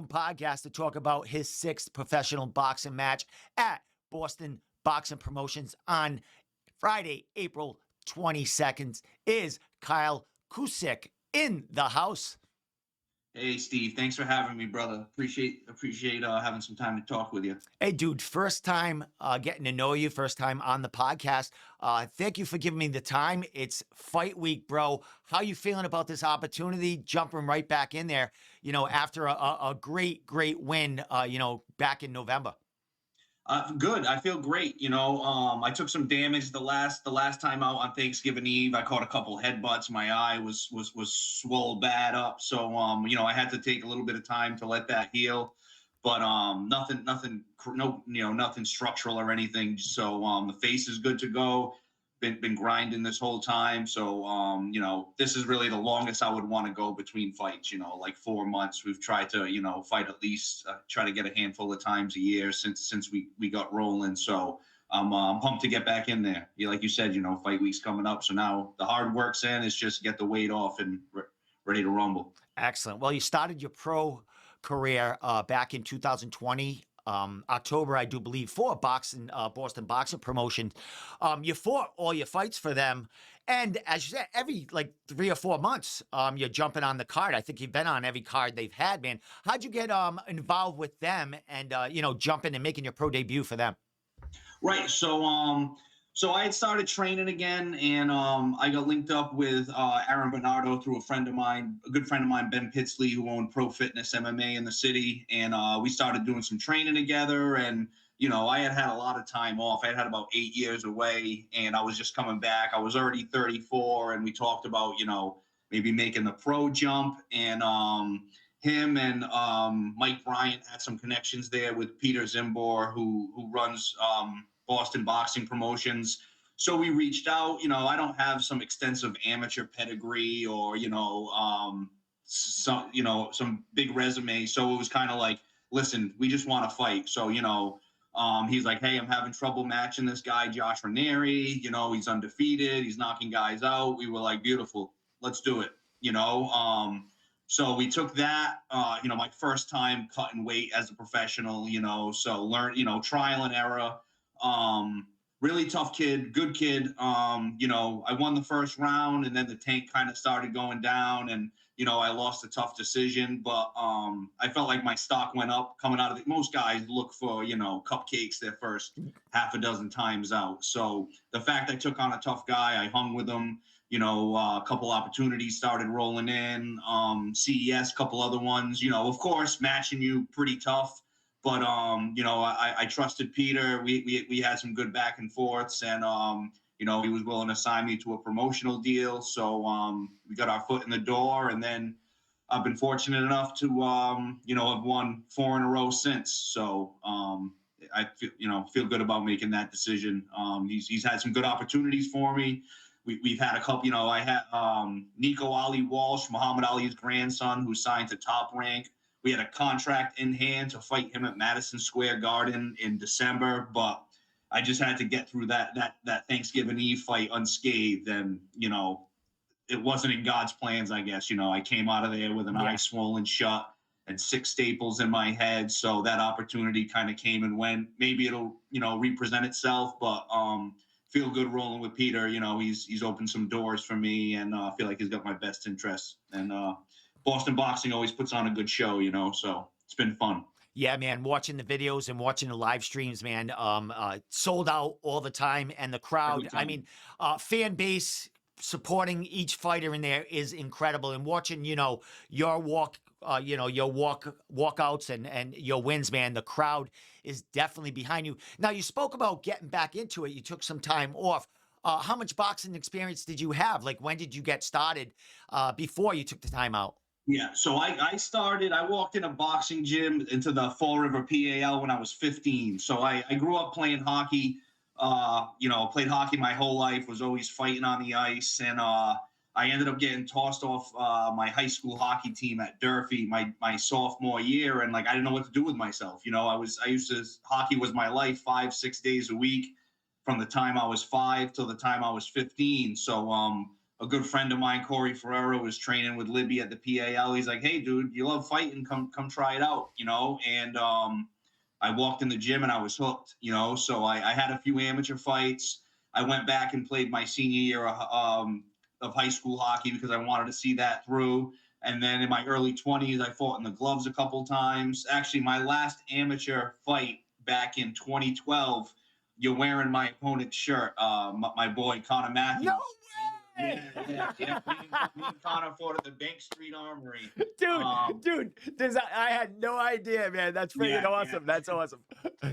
own podcast to talk about his sixth professional boxing match at Boston Boxing Promotions on Friday, April 22nd, is Kyle Cusick in the house. Hey, Steve. Thanks for having me, brother. Appreciate having some time to talk with you. Hey, dude, first time getting to know you, first time on the podcast. Thank you for giving me the time. It's fight week, bro. How you feeling about this opportunity? Jumping right back in there, after a great, great win, back in November. Good. I feel great. I took some damage the last time out on Thanksgiving Eve. I caught a couple headbutts. My eye was swole bad up. So I had to take a little bit of time to let that heal. But nothing structural or anything. So the face is good to go. Been grinding this whole time. So this is really the longest I would want to go between fights. Like 4 months. We've tried to fight at least try to get a handful of times a year since we got rolling. So I'm pumped to get back in there. Like you said, fight week's coming up. So now the hard work's in. It's just get the weight off and ready to rumble. Excellent. Well, you started your pro career back in 2020. October, I do believe, for Boston Boxing Promotion. You fought all your fights for them. And as you said, every 3 or 4 months, you're jumping on the card. I think you've been on every card they've had, man. How'd you get involved with them and, jumping and making your pro debut for them? Right. So I had started training again, and I got linked up with Aaron Bernardo through a friend of mine, a good friend of mine, Ben Pitsley, who owned Pro Fitness MMA in the city. And we started doing some training together. And, I had a lot of time off. I had about 8 years away, and I was just coming back. I was already 34, and we talked about, maybe making the pro jump. And him and Mike Bryant had some connections there with Peter Zimbor, who runs Boston Boxing Promotions. So we reached out. I don't have some extensive amateur pedigree or some big resume. So it was kind of like, listen, we just want to fight. So he's like, hey, I'm having trouble matching this guy Josh Ranieri. He's undefeated. He's knocking guys out. We were like, beautiful, let's do it. So we took that. My first time cutting weight as a professional. So learn. Trial and error. Really tough kid, good kid. I won the first round, and then the tank kind of started going down, and I lost a tough decision, but I felt like my stock went up coming out of it. Most guys look for cupcakes their first half a dozen times out. So the fact I took on a tough guy, I hung with him. A couple opportunities started rolling in. CES, couple other ones. Of course, matching you pretty tough. But I trusted Peter. We had some good back and forths, and he was willing to sign me to a promotional deal. So we got our foot in the door, and then I've been fortunate enough to have won 4 in a row since. So I feel good about making that decision. He's had some good opportunities for me. We've had a couple. I had Nico Ali Walsh, Muhammad Ali's grandson, who signed to Top Rank. We had a contract in hand to fight him at Madison Square Garden in December, but I just had to get through that Thanksgiving Eve fight unscathed, and it wasn't in God's plans, I guess. I came out of there with an eye swollen shut and 6 staples in my head, so that opportunity kind of came and went. Maybe it'll represent itself, but feel good rolling with Peter. He's opened some doors for me, and I feel like he's got my best interests. And Boston Boxing always puts on a good show, so it's been fun. Yeah, man, watching the videos and watching the live streams, man, sold out all the time. And the crowd, I mean, fan base supporting each fighter in there is incredible. And watching, your walkouts and your wins, man, the crowd is definitely behind you. Now, you spoke about getting back into it. You took some time off. How much boxing experience did you have? Like, when did you get started before you took the time out? Yeah, so I walked in a boxing gym into the Fall River PAL when I was 15. So I grew up playing hockey, played hockey my whole life, was always fighting on the ice. And I ended up getting tossed off my high school hockey team at Durfee my sophomore year. And I didn't know what to do with myself. Hockey was my life 5-6 days a week from the time I was 5 till the time I was 15. So a good friend of mine, Corey Ferrero, was training with Libby at the PAL. He's like, "Hey, dude, you love fighting? Come try it out," you know. And I walked in the gym and I was hooked, you know. So I had a few amateur fights. I went back and played my senior year of high school hockey because I wanted to see that through. And then in my early 20s, I fought in the gloves a couple times. Actually, my last amateur fight back in 2012, you're wearing my opponent's shirt, my boy Connor No Matthews. way! Yeah. Me and Connor fought at the Bank Street Armory. Dude, Um, dude, I had no idea, man. That's freaking yeah. awesome. That's awesome.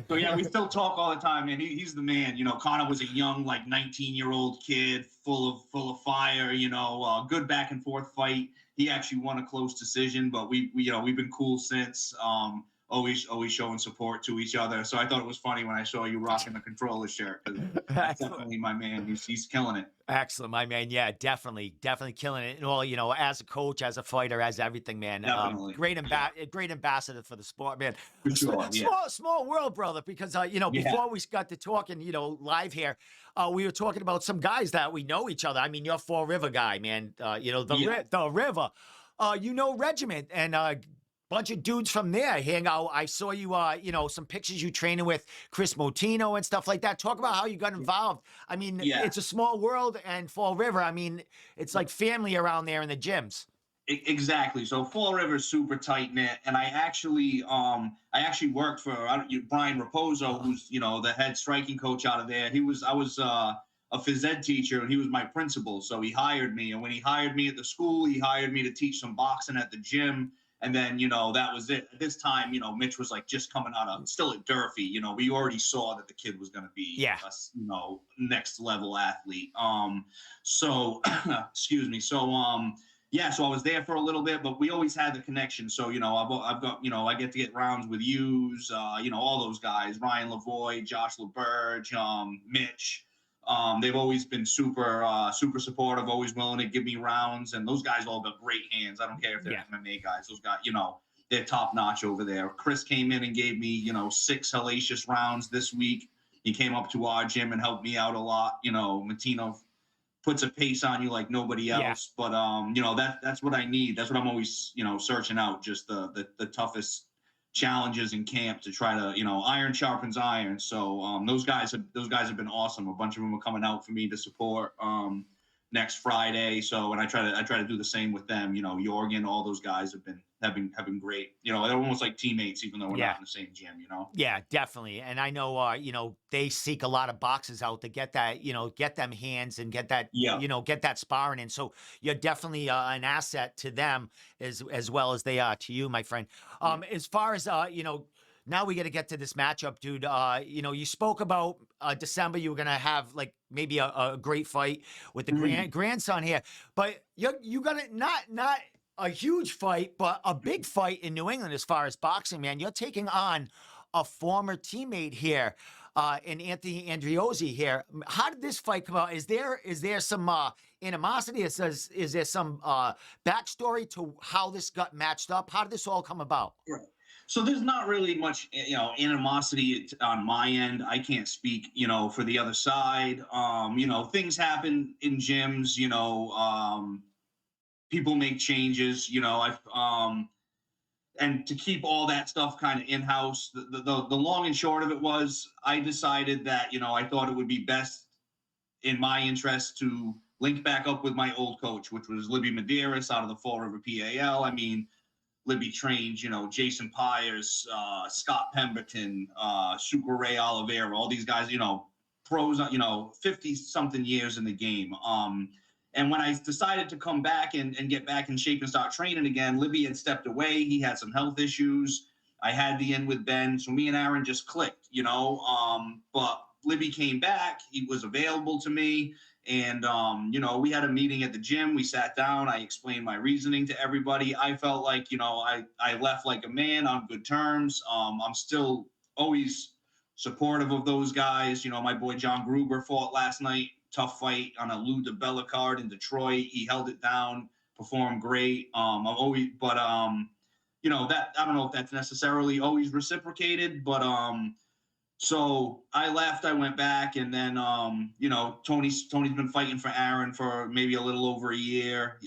So yeah, we still talk all the time, man. He's the man. You know, Connor was a young, like 19-year-old kid, full of fire. You know, good back and forth fight. He actually won a close decision, but we've been cool since. Always showing support to each other. So I thought it was funny when I saw you rocking the controller shirt, because that's Excellent. definitely my man. He's killing it. Excellent, my man. Yeah, definitely killing it. And well, as a coach, as a fighter, as everything, man. Definitely. Great ambassador for the sport, man. For sure. Yeah. Small world, brother. Because Yeah. before we got to talking, live here, we were talking about some guys that we know each other. I mean, you're Fall River guy, man. The River. Regiment and bunch of dudes from there hang out. I saw you, some pictures you training with Chris Motino and stuff like that. Talk about how you got involved. I mean, Yeah. it's a small world, and Fall River, I mean, it's like family around there in the gyms. Exactly. So Fall River is super tight knit, and I actually worked for Brian Raposo, who's the head striking coach out of there. I was a phys ed teacher, and he was my principal, so he hired me. And when he hired me at the school, he hired me to teach some boxing at the gym. And then, that was it. At this time, Mitch was like just coming out of, still at Durfee. We already saw that the kid was going to be, next level athlete. So, excuse me. So, so I was there for a little bit, but we always had the connection. So, I've got, I get to get rounds with Hughes, all those guys, Ryan Lavoie, Josh LaBerge, Mitch. They've always been super supportive, always willing to give me rounds, and those guys all got great hands. I don't care if they're MMA guys; those guys, they're top notch over there. Chris came in and gave me, 6 hellacious rounds this week. He came up to our gym and helped me out a lot. Matino puts a pace on you like nobody else, but that's what I need. That's what I'm always, searching out, just the toughest challenges in camp to try to, iron sharpens iron. So those guys have been awesome. A bunch of them are coming out for me to support next Friday. So, and I try to do the same with them. Jorgen, all those guys have been great. They're almost like teammates, even though we're not in the same gym. Yeah, definitely. And I know, they seek a lot of boxes out to get that, get them hands and get that, get that sparring in. So you're definitely an asset to them as well as they are to you, my friend. As far as, now we got to get to this matchup, dude. You spoke about December. You were gonna have like maybe a great fight with the grandson here, but you got it not a huge fight, but a big fight in New England as far as boxing, man. You're taking on a former teammate here, in Anthony Andriozzi here. How did this fight come out? Is there some animosity? Is there some backstory to how this got matched up? How did this all come about? Right. So there's not really much, animosity on my end. I can't speak, for the other side. Things happen in gyms. People make changes. And to keep all that stuff kind of in house. The long and short of it was, I decided that I thought it would be best in my interest to link back up with my old coach, which was Libby Medeiros out of the Fall River PAL. I mean, Libby trained, Jason Pyers, Scott Pemberton, Super Ray Oliveira, all these guys, pros, 50-something years in the game. And when I decided to come back and get back in shape and start training again, Libby had stepped away. He had some health issues. I had the in with Ben. So me and Aaron just clicked, But Libby came back. He was available to me. And, we had a meeting at the gym. We sat down. I explained my reasoning to everybody. I felt like, I left like a man on good terms. I'm still always supportive of those guys. My boy John Gruber fought last night. Tough fight on a Lou DiBella card in Detroit. He held it down, performed great. That I don't know if that's necessarily always reciprocated, but So I left, I went back, and then Tony's been fighting for Aaron for maybe a little over a year.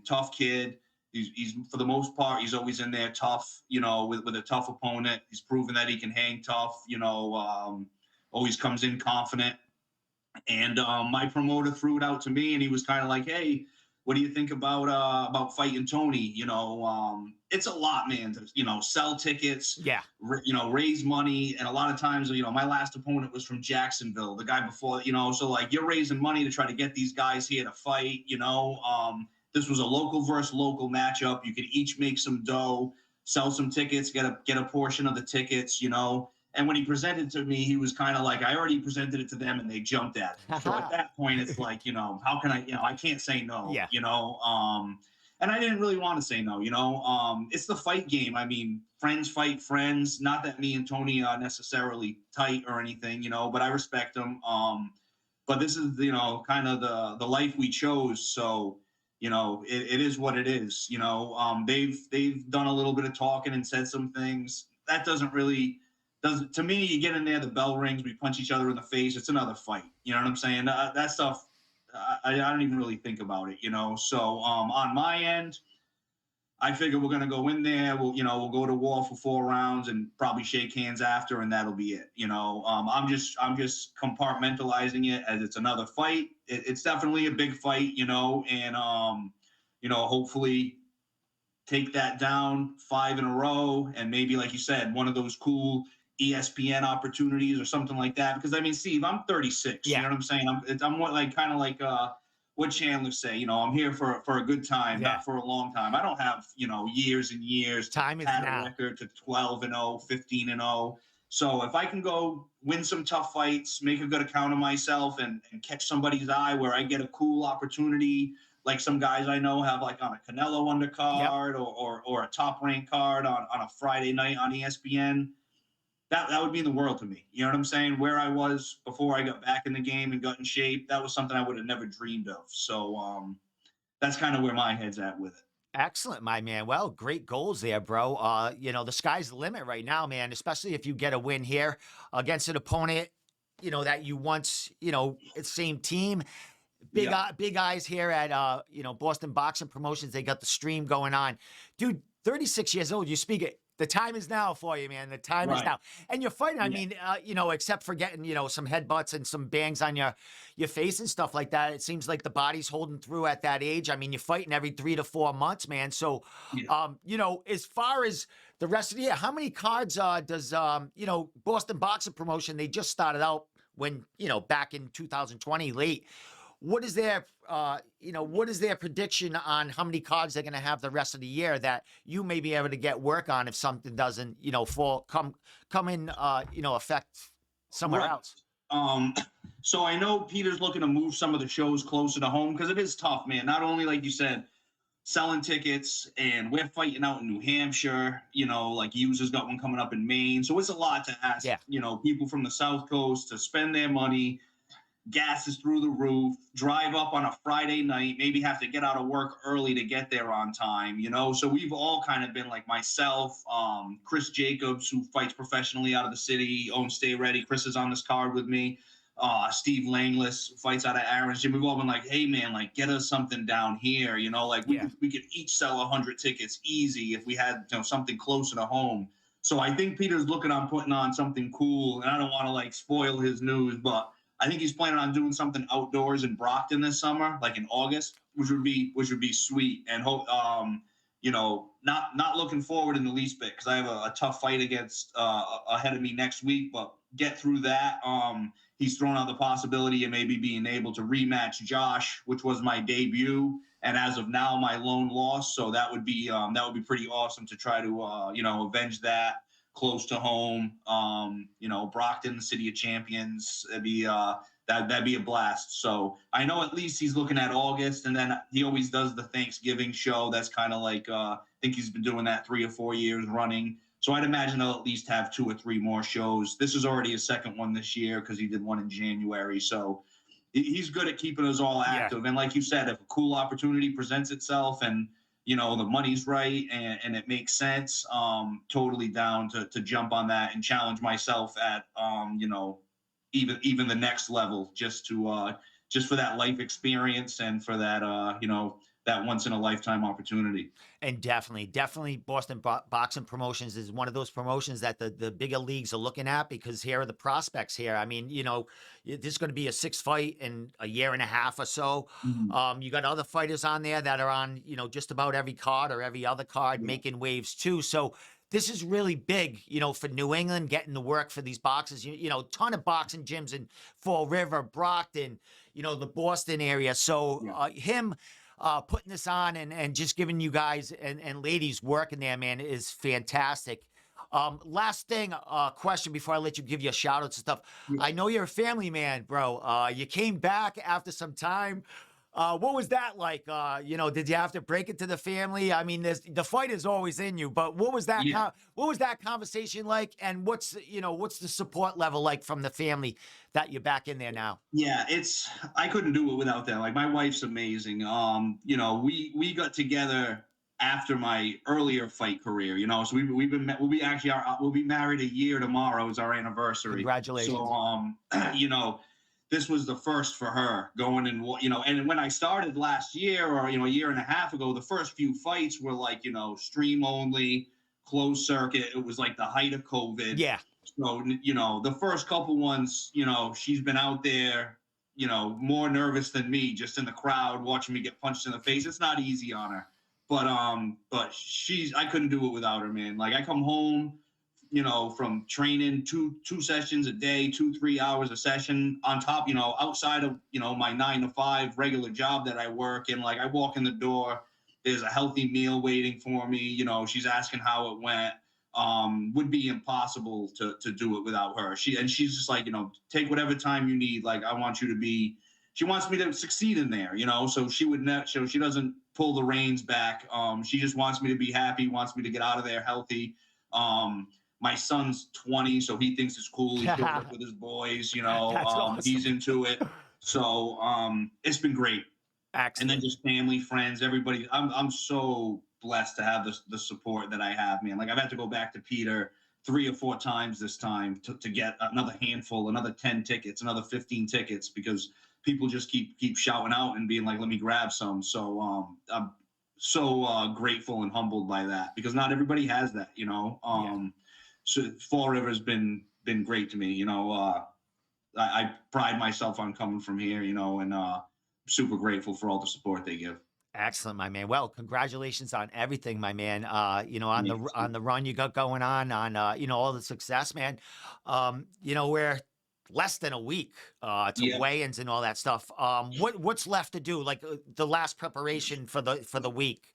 Tough kid. He's for the most part, he's always in there tough, with a tough opponent. He's proven that he can hang tough, always comes in confident. And my promoter threw it out to me, and he was kind of like, "Hey, what do you think about fighting Tony? It's a lot, man. To sell tickets, Yeah. raise money, and a lot of times, my last opponent was from Jacksonville. The guy before, so like you're raising money to try to get these guys here to fight. This was a local versus local matchup. You could each make some dough, sell some tickets, get a portion of the tickets. And when he presented to me, he was kind of like, I already presented it to them and they jumped at me. So at that point, it's like, how can I, I can't say no, Yeah. And I didn't really want to say no, it's the fight game. I mean, friends fight friends. Not that me and Tony are necessarily tight or anything, but I respect him. But this is, kind of the life we chose. So, it is what it is. They've done a little bit of talking and said some things. That doesn't really does to me. You get in there, the bell rings, we punch each other in the face. It's another fight. You know what I'm saying? That stuff. I don't even really think about it. So on my end, I figure we're gonna go in there. We'll go to war for 4 rounds and probably shake hands after, and that'll be it. I'm just compartmentalizing it as it's another fight. It's definitely a big fight, and hopefully take that down 5 in a row, and maybe, like you said, one of those cool ESPN opportunities or something like that. Because I mean, Steve, I'm 36. You Yeah. know what I'm saying? I'm like kind of like what Chandler say. I'm here for a good time, Yeah. not for a long time. I don't have years and years to Time is pad a now. record to 12-0, 15-0. So if I can go win some tough fights, make a good account of myself, and catch somebody's eye where I get a cool opportunity, like some guys I know have, like on a Canelo Yep. undercard or a top ranked card on a Friday night on ESPN. That would mean the world to me. You know what I'm saying? Where I was before I got back in the game and got in shape, that was something I would have never dreamed of. So that's kind of where my head's at with it. Excellent, my man. Well, great goals there, bro. The sky's the limit right now, man, especially if you get a win here against an opponent, that you once, it's same team. Yeah. Big eyes here at Boston Boxing Promotions. They got the stream going on. Dude, 36 years old. You speak it. The time is now for you, man. The time is Right. now. And you're fighting, I Yeah. mean, except for getting, some headbutts and some bangs on your face and stuff like that. It seems like the body's holding through at that age. I mean, you're fighting every 3 to 4 months, man. So, Yeah. as far as the rest of the year, how many cards does Boston Boxing Promotion, they just started out when, back in 2020 late. What is their prediction on how many cards they're going to have the rest of the year that you may be able to get work on if something doesn't, come in, affect somewhere Right. else? Um, so I know Peter's looking to move some of the shows closer to home because it is tough, man. Not only, like you said, selling tickets, and we're fighting out in New Hampshire, like User's got one coming up in Maine. So it's a lot to ask, Yeah. People from the South Coast to spend their money. Gas is through the roof, drive up on a Friday night, maybe have to get out of work early to get there on time, So we've all kind of been, like myself, Chris Jacobs, who fights professionally out of the city, owns Stay Ready. Chris is on this card with me. Steve Langless fights out of Aaron's gym. We've all been like, hey man, like get us something down here, like we Yeah. could each sell 100 tickets easy if we had something closer to home. So I think Peter's looking on putting on something cool, and I don't want to like spoil his news, but I think he's planning on doing something outdoors in Brockton this summer, like in August, which would be sweet. And hope, not looking forward in the least bit because I have a tough fight against ahead of me next week. But get through that. He's thrown out the possibility of maybe being able to rematch Josh, which was my debut, and as of now, my lone loss. So that would be pretty awesome to try to avenge that close to home. Brockton, City of Champions. That'd be a blast. So I know at least he's looking at August, and then he always does the Thanksgiving show. That's kind of like I think he's been doing that 3 or 4 years running. So I'd imagine they'll at least have 2 or 3 more shows. This is already his second one this year because he did one in January. So he's good at keeping us all active. Yeah. And like you said, if a cool opportunity presents itself and the money's right and it makes sense, totally down to jump on that and challenge myself at, even the next level, just for that life experience and for that, that once in a lifetime opportunity. And definitely, Boston Boxing Promotions is one of those promotions that the bigger leagues are looking at, because here are the prospects here. I mean, this is going to be a sixth fight in a year and a half or so. Mhm. You got other fighters on there that are on, just about every card or every other card, Yeah. making waves too. So this is really big, for New England, getting the work for these boxers. Ton of boxing gyms in Fall River, Brockton, the Boston area. So Yeah. him putting this on and just giving you guys and ladies working there, man, is fantastic. Last thing, question before I let you give your shout outs and stuff. Yeah. I know you're a family man, bro. You came back after some time. What was that like? Did you have to break it to the family? I mean, the fight is always in you, but what was that? Yeah. What was that conversation like? And what's the support level like from the family that you're back in there now? Yeah, I couldn't do it without them. Like, my wife's amazing. We got together after my earlier fight career. So we'll be married a year tomorrow. Is our anniversary. So Congratulations. this was the first for her going, and when I started last year, or a year and a half ago, the first few fights were like, stream only, closed circuit. It was like the height of COVID. Yeah. So, the first couple ones, she's been out there, more nervous than me, just in the crowd, watching me get punched in the face. It's not easy on her. But I couldn't do it without her, man. Like, I come home, from training two sessions a day, 2-3 hours a session on top, outside of, my 9 to 5 regular job that I work. And like, I walk in the door, there's a healthy meal waiting for me. She's asking how it went. Would be impossible to do it without her. She's just like, take whatever time you need. Like, she wants me to succeed in there, so she would not, so she doesn't pull the reins back. She just wants me to be happy, wants me to get out of there healthy. My son's 20, so he thinks it's cool. He shows up with his boys, That's he's awesome. into it. So, it's been great. And then Excellent. just family, friends, everybody. I'm so blessed to have the support that I have, man. Like, I've had to go back to Peter 3 or 4 times this time to get another handful, another 10 tickets, another 15 tickets, because people just keep shouting out and being like, let me grab some. So I'm so grateful and humbled by that, because not everybody has that. Yeah. So Fall River's been great to me. I pride myself on coming from here, and super grateful for all the support they give. Excellent, my man. Well, congratulations on everything, my man. On the Thanks. on the run you got going on all the success, man. We're less than a week to Yeah. weigh-ins and all that stuff. What's left to do? Like the last preparation for the week.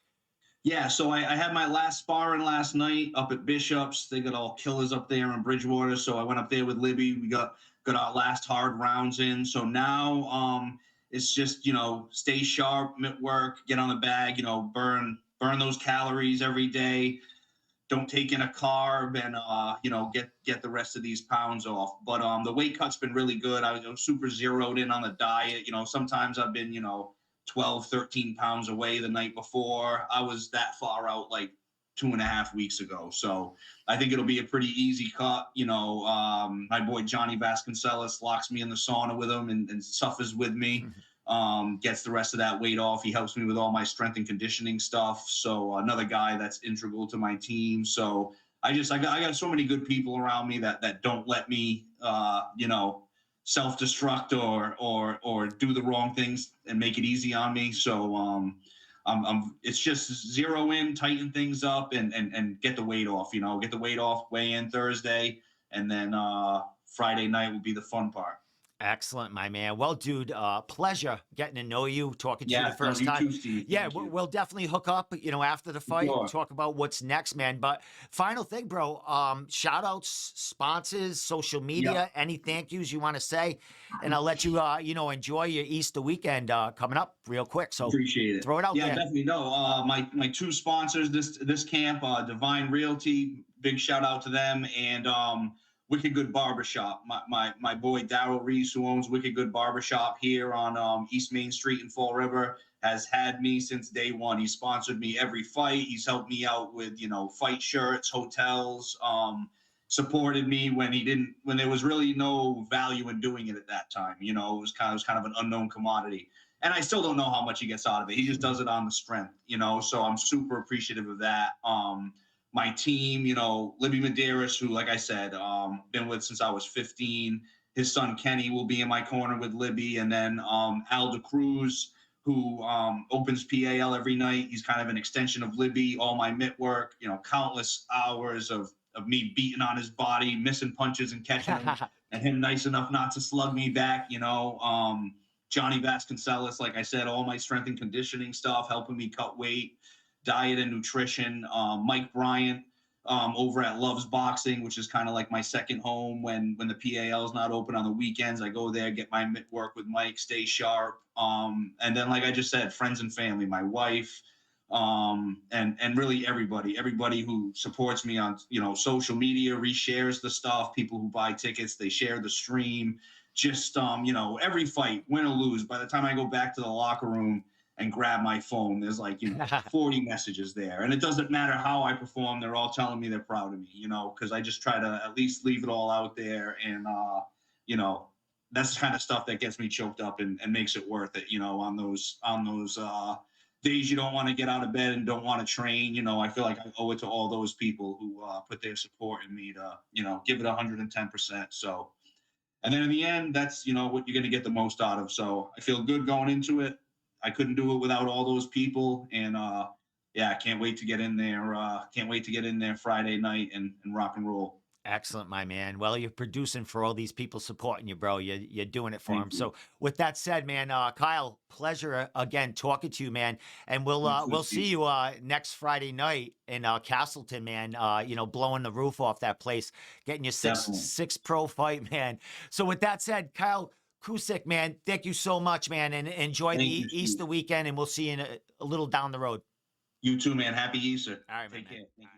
Yeah, so I had my last sparring last night up at Bishop's. They got all killers up there in Bridgewater, so I went up there with Libby. We got our last hard rounds in. So now it's just, stay sharp, mitt work, get on the bag, burn those calories every day. Don't take in a carb, and get the rest of these pounds off. But the weight cut's been really good. I was super zeroed in on the diet. Sometimes I've been 12, 13 pounds away the night before. I was that far out like 2.5 weeks ago. So I think it'll be a pretty easy cut. My boy Johnny Vasconcelos locks me in the sauna with him and suffers with me. Gets the rest of that weight off. He helps me with all my strength and conditioning stuff. So another guy that's integral to my team. So I got so many good people around me that don't let me, self-destruct or do the wrong things and make it easy on me. So it's just zero in, tighten things up, and get the weight off. Get the weight off, weigh in Thursday, and then Friday night will be the fun part. Excellent, my man. Well, dude, pleasure getting to know you, talking to you the Yeah, no, first you time. too, Steve. Yeah, Thank you. we'll definitely hook up, after the fight and Sure. talk about what's next, man. But final thing, bro, shout outs, sponsors, social Yep. media, any thank yous you want to say, and I'll let you, enjoy your Easter weekend coming up real quick. So Appreciate it. throw it out Yeah, there. definitely. No, my two sponsors this camp, Divine Realty. Big shout out to them, and Wicked Good Barbershop. My boy Daryl Reese, who owns Wicked Good Barbershop here on East Main Street in Fall River, has had me since day one. He sponsored me every fight. He's helped me out with, fight shirts, hotels. Supported me when there was really no value in doing it at that time. It was kind of an unknown commodity, and I still don't know how much he gets out of it. He just does it on the strength. So I'm super appreciative of that. My team, Libby Medeiros, who, like I said, been with since I was 15. His son Kenny will be in my corner with Libby, and then Al DeCruz, who opens PAL every night. He's kind of an extension of Libby. All my mitt work, countless hours of me beating on his body, missing punches and catching them, and him nice enough not to slug me back. Johnny Vasconcelos, like I said, all my strength and conditioning stuff, helping me cut weight, diet and nutrition. Mike Bryant over at Loves Boxing, which is kind of like my second home when the PAL is not open on the weekends. I go there, get my mitt work with Mike, stay sharp. And then, like I just said, friends and family, my wife, and really everybody who supports me on social media, reshares the stuff. People who buy tickets, they share the stream. Just every fight, win or lose, by the time I go back to the locker room and grab my phone, there's 40 messages there. And it doesn't matter how I perform, they're all telling me they're proud of me, because I just try to at least leave it all out there. And that's the kind of stuff that gets me choked up and makes it worth it, on those days you don't want to get out of bed and don't want to train. I feel like I owe it to all those people who put their support in me to, give it 110%. So, and then in the end, that's, what you're going to get the most out of. So I feel good going into it. I couldn't do it without all those people. And yeah, I can't wait to get in there. Can't wait to get in there Friday night and rock and roll. Excellent, my man. Well, you're producing for all these people supporting you, bro. You're doing it for Thank them. you. So, with that said, man, Kyle, pleasure again talking to you, man. And we'll You too, we'll see Steve. you next Friday night in Castleton, man. Blowing the roof off that place, getting your six Definitely. six pro fight, man. So, with that said, Kyle Cusick, man, thank you so much, man, and enjoy the Thank you, Steve. Easter weekend. And we'll see you in a little down the road. You too, man. Happy Easter. All right, my Take man. care. Thank you.